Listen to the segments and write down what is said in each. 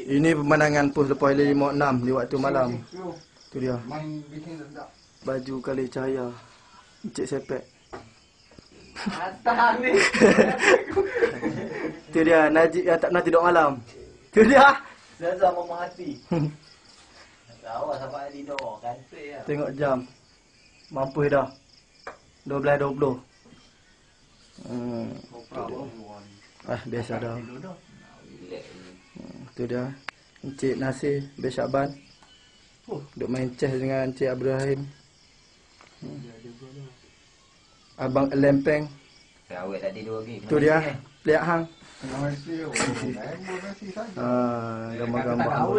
Ini pemandangan pos lepas L56 di waktu malam. Tu dia. Baju kali cahaya. Encik sepek. Atas ni. Tu dia Najib yang tak pernah tidur malam. Tu dia. Zazah mama hati. Awas sampai tidur. Kantor lah. Tengok jam. Mampus dah. 12.20. Biasa dah. Tu dia. Encik Nasir bin Syaban. Duk main chess dengan Encik Abdul Rahim. Abang Lempeng. Awet tak tidur lagi. Tu dia. Lihat hang. Gambar-gambar.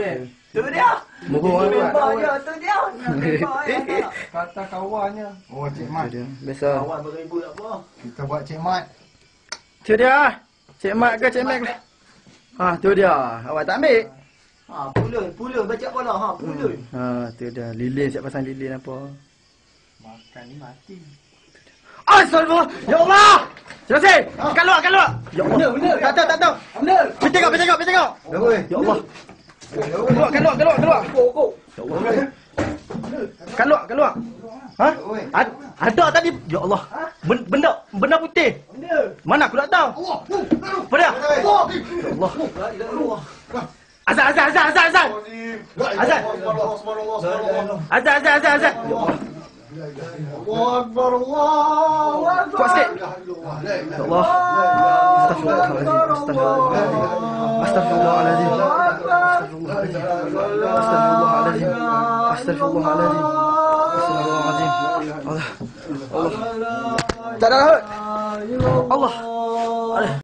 Tu dia. Murung tu. Tu dia. Kata kawannya. Oh, Cik Mat. Biasa. Kawan beribu tak apa. Kita buat Cik Mat. Tu dia. Cik Mat ke Cik Mat? Tu dia. Awak tak ambil? Pulun baca bola pulun. Tu dia. Lilin, siap pasang lilin apa? Makan ni mati. Astagfirullah. Ya Allah. Terima kasih. Keluar. Ya Allah. Benar. Tak tahu. Benar. Pergi tengok. Ya Allah. Keluar. Ya Allah. Keluar. Ha? Ada tadi. Ya Allah. Benda putih. Mana aku tak tahu. Apa dia? Ya Allah. Azan. Azan. Ya Allah. Kuat sikit. Ya Allah. Astagfirullahaladzim. Allah. Tak ada. Allah.